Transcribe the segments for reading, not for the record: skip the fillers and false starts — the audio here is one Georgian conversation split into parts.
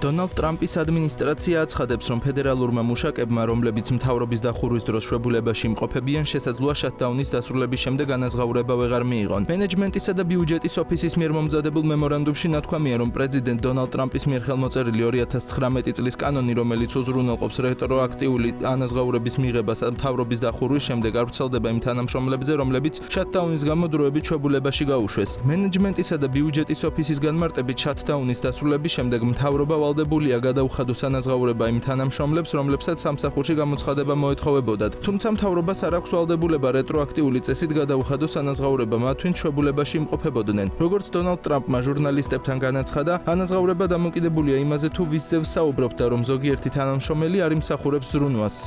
დონალდ ტრამპის ადმინისტრაცია აცხადებს, რომ ფედერალურმა მუშაკებმა, რომლებიც მთავრობის დახურვის დროს შვებულებაში იმყოფებიან, შესაძლოა შატდაუნის დასრულების შემდეგ განაზღაურება ვეღარ მიიღონ. მენეჯმენტისა და ბიუჯეტის ოფისის მიერ მომზადებულ მემორანდუმში ნათქვამია, რომ პრეზიდენტ დონალდ ტრამპის მიერ ხელმოწერილი 2019 წლის კანონი, რომელიც უზრუნველყოფს რეტროაქტიული ანაზღაურების მიღებას მთავრობის დახურვის შემდეგ, არ ვრცელდება იმ თანამშრომლებზე, რომლებიც შატდაუნის გამო დროებით შვებულებაში გაუშვეს. მენეჯმენტისა და ბიუჯეტის ოფისის განმარტებით, შატდაუნის დასრულების შემდეგ მთავრობა ვალდებულია გადაუხადოს ანაზღაურება იმ თანამშრომლებს, რომლებსაც სამსახურში გამოცხადება მოეთხოვებოდათ. თუმცა მთავრობას არ აქვს ვალდებულება რეტროაქტიული წესით გადაუხადოს ანაზღაურება მათ, ვინც შვებულებაში იმყოფებოდნენ. როგორც დონალდ ტრამპმა ჟურნალისტებთან განაცხადა, ანაზღაურება დამოკიდებულია იმაზე, თუ ვის ძევს საუბრობთ და რომ ზოგიერთი თანამშრომელი არ იმსახურებს ზრუნვას.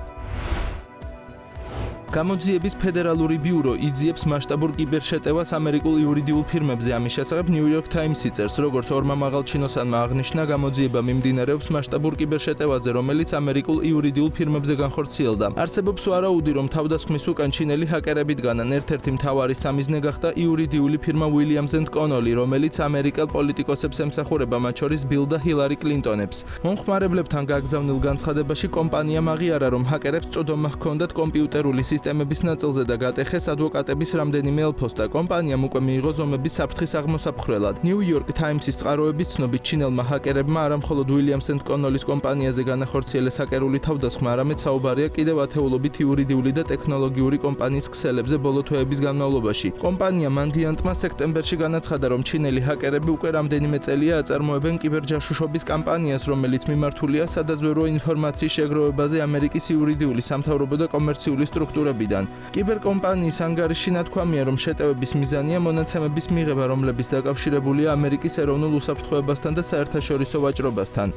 გამოძიების ფედერალური ბიურო იძიებს მასშტაბურ კიბერშეტევას ამერიკულ იურიდიულ ფირმებზე. ამის შესახებ New York Times-ი წერს, როგორც ორმა მაღალჩინოსანმა აღნიშნა, გამოძიება მიმდინარეობს მასშტაბურ კიბერშეტევაზე, რომელიც ამერიკულ იურიდიულ ფირმებზე განხორციელდა. არსებობს ვარაუდი, რომ თავდასხმის უკან ჩინელი ჰაკერები დგანან. ერთ-ერთი მთავარი სამიზნე გახდა იურიდიული ფირმა Williams & Connolly, რომელიც ამერიკელ პოლიტიკოსებს ემსახურება, მათ შორის ბილ და ჰილარი კლინტონებს. მომხმარებლებთან გაგზავნილ განცხადებაში კომპანიამ აღიარა, რომ ჰაკერებს წოდომა ჰქონდათ კომპიუტერული სისტემების ნაწილზე და გატეხეს ადვოკატების რამდენიმე ელფოსთა. კომპანიამ უკვე მიიღო ზომების საფრთხის აღმოსაფხრელად. New York Times-ის წყაროების ცნობით, ჩინელმა ჰაკერებმა არამხოლოდ Williams & Connolly-ის კომპანიაზე განახორციელეს ჰაკერული თავდასხმა, არამედ საუბარია კიდევ ათეულობით იურიდიული და ტექნოლოგიური კომპანიის ქსელებზე ბოლო თვეების განმავლობაში. კომპანია მანდიანტმა სექტემბერში განაცხადა, რომ ჩინელი ჰაკერები უკვე რამდენიმე წელია აწარმოებენ კიბერჯაშუშობის კამპანიას, რომელიც მიმართულია სადაზვერვო ინფორმაციის შეგროვებაზე ამერიკის იურიდიული, სამთავრობო და კომერციული სტრუქტურებიდან. კიბერკომპანიის ანგარიში ნათქვამია, რომ შეტევების მიზანია მონაცემების მიღება, რომლებიც დაკავშირებულია ამერიკის ეროვნულ უსაფრთხოებასთან და საერთაშორისო ვაჭრობასთან.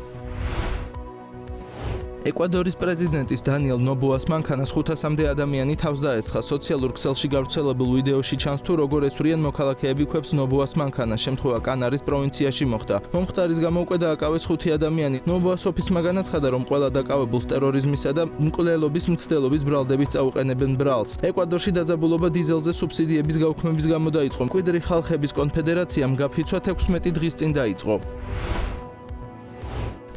ეკვადორის პრეზიდენტის დანიელ ნობოას მანქანას 500-მდე ადამიანი თავს დაესხა. სოციალურ ქსელში გავრცელებულ ვიდეოში ჩანს, თუ როგორ ეცვრიან მოქალაქეები ქვებს ნობოას მანქანას. შემთხვევა კანარის პროვინციაში მოხდა. მომხდარის გამო უკვე დააკავეს 5 ადამიანი. ნობოას ოფისმა განაცხადა, რომ ყველა დაკავებულს ტერორიზმისა და მკვლელობის მცდელობის ბრალდებით წაუყენებენ ბრალს. ეკვადორში დაძაბულობა დიზელზე სუბსიდიების გაუქმების გამო დაიწყო. მკვიდრი ხალხების კონფედერაციამ გაფიცვა 16 დღის წინ დაიწყო.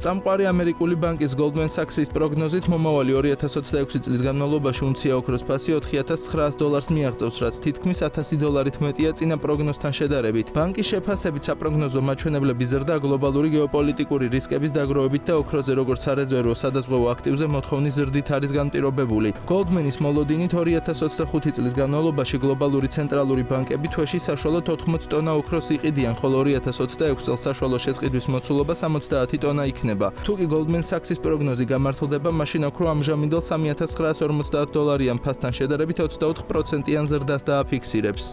წამყვარი ამერიკული ბანკის Goldman Sachs-ის პროგნოზით მომავალი 2026 წლის განმავლობაში უნცია ოქროს ფასი $4,900 მიაღწევს, რაც თითქმის $1,000 მეტია წინა პროგნოზთან შედარებით. ბანკის შეფასებით საპროგნოზო მაჩვენებლების ზრდა გლობალური გეოპოლიტიკური რისკების დაგროვებით და ოქროზე როგორც სარეზერვო სადაზღვევო აქტივზე მოთხოვნის ზრდით არის განპირობებული. Goldman-ის მოლოდინით 2025 წლის განმავლობაში გლობალური ცენტრალური ბანკები თვეში საშუალოდ 80 ტონა ოქროს იყიდიან, ხოლო 2026 წელს საშუალო შესყიდვის მოცულობა 70 ტონა იქნება. თუკი Goldman Sachs-ის პროგნოზი გამართლდება, მაშინ ოქრო ამჟამინდელ $3,950 ფასთან შედარებით 24%-იან ზრდას დააფიქსირებს.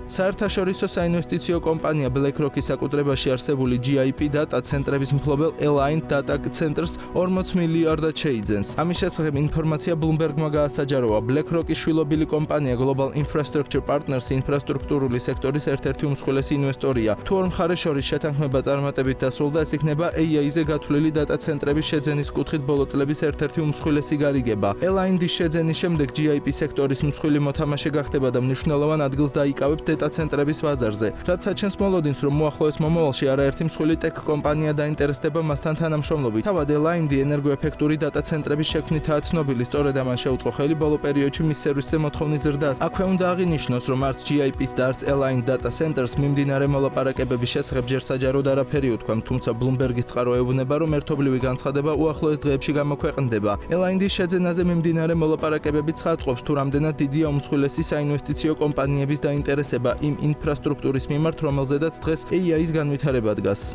საერთაშორისო საინვესტიციო კომპანია BlackRock-ის საკუთრებაში არსებული GIP დატა ცენტრების მფლობელ Aligned Data Centers 40 მილიარდად შეიძენს. ამის შესახებ ინფორმაცია Bloomberg-მა გაასაჯაროა. BlackRock-ის შვილობილი კომპანია Global Infrastructure Partners ინფრასტრუქტურული სექტორის ერთ-ერთი უმსხვილესი ინვესტორია. თუ ორ მხარეს შორის შეთანხმება წარმატებით დასრულდა, ეს იქნება AI-ზე გათვლილი დატა ცენტრების შეძენის კუთხით ბოლო წლების ერთ-ერთი უმსხვილესი გარიგება. Aligned-ის შეძენის შემდეგ GIP სექტორის მსხვილი მოთამაშე გახდება და მნიშვნელოვან ადგილს დაიკავებს დატა ცენტრების ბაზარზე. რაც საჩენს მოლოდინს, რომ მოახლოეს მომავალში არაერთი მსხვილი ტექ კომპანია დაინტერესდება მასთან თანამშრომლობით. თავად Aligned ენერგოეფექტური დატა ცენტრების შექმნითაა ცნობილი, სწორედ ამან შეუწყო ხელი ბოლო პერიოდში მის სერვისზე მოთხოვნის ზრდას. აქვე უნდა აღინიშნოს, რომ არც GIP-ს და არც Aligned Data Centers მიმდინარე მოლაპარაკებების შესახებ ჯერ საჯაროდ არაფერი უთქვა, თუმცა Bloomberg-ის წყარო ეუბნება, რომ ერთობლივი განცხადება უახლოეს დღეებში გამოქვეყნდება. Aligned-ის შეძენაზე მიმდინარე მოლაპარაკებები ცხადყოფს, თუ რამდენად დიდია უმსხვილესი საინვესტიციო კომპანიების დაინტერესება იმ ინფრასტრუქტურის მიმართ, რომელზედაც დღეს AI-ის განვითარება დგას.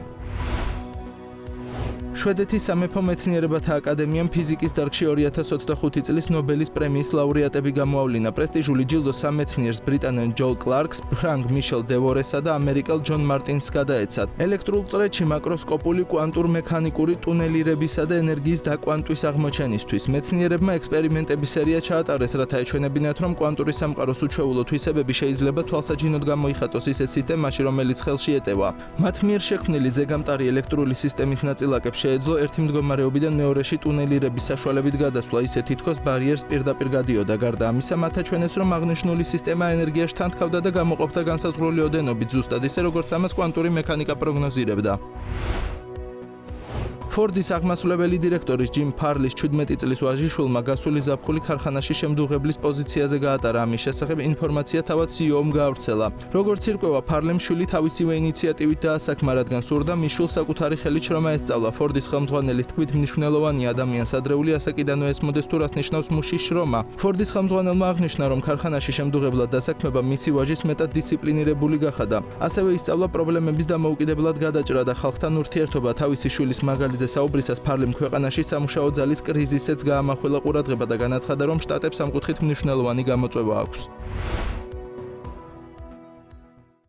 შვედეთის სამეფო მეცნიერებათა აკადემიამ ფიზიკის დარგში 2025 წლის ნობელის პრემიის ლაურეატები გამოავლინა. პრესტიჟული ჯილდო სამ მეცნიერს ბრიტანელ ჯოლ კლარკს, ფრანკ მიშელ დევორესა და ამერიკელ ჯონ მარტინს გადაეცათ. ელექტრულ წრეში მაკროსკოპული კვანტურ მექანიკური ტუნელირებისა და ენერგიის დაკვანტვის აღმოჩენისთვის. მეცნიერებმა ექსპერიმენტების სერია ჩაატარეს, რათა ეჩვენებინათ, რომ კვანტური სამყაროს უჩვეულო თვისებები შეიძლება თვალსაჩინოდ გამოიხატოს ისეთ სისტემაში, რომელიც ხელში ეტევა. მათ მიერ შექმნილი ზეგამტარი ელექტრული სისტემის ნაწილაკებს შეეძლო ერთი მდგომარეობიდან მეორეში ტუნელირების საშუალებით გადასვლა, ისე თითქოს ბარიერს პირდაპირ გადიოდა. გარდა ამისა, მათ აჩვენეს, რომ აღნიშნული სისტემა ენერგიას თანთქავდა და გამოყოფდა განსაზღვრული ოდენობით, ზუსტად ისე, როგორც ამას კვანტური მექანიკა პროგნოზირებდა. ფორდის აღმასრულებელი დირექტორის ჯიმ ფარლის 17 წლის ვაჟიშვილმა გასული ზაფხული ქარხანაში შემდუღებლის პოზიციაზე გაატარა. ამის შესახებ ინფორმაცია თავად CEO-მ გაავრცელა. როგორც ირკვევა, ფარლემ შვილი თავისივე ინიციატივით დაასაქმა, რადგან სურდა მის შვილს საკუთარი ხელით შრომა ესწავლა. ფორდის ხელმძღვანელის თქმით, მნიშვნელოვანია ადამიანს ადრეული ასაკიდანვე ესმოდეს თუ რას ნიშნავს მუშის შრომა. ფორდის ხელმძღვანელმა აღნიშნა, რომ ქარხანაში შემდუღებლად დასაქმება მისი ვაჟის მეტად დისციპლინირებული გახადა. ასევე ისწავლა პრობლემების დამოუკიდებლად გადაჭრა და ხალხთან ურთიერთობა. თავისი შვილის მაგალითზე საუბრისას ფარლემ ქვეყანაში სამუშაო ძალის კრიზისიც გაამახვილა ყურადღება და განაცხადა, რომ შტატებს ამ კუთხით მნიშვნელოვანი გამოწვევა აქვს.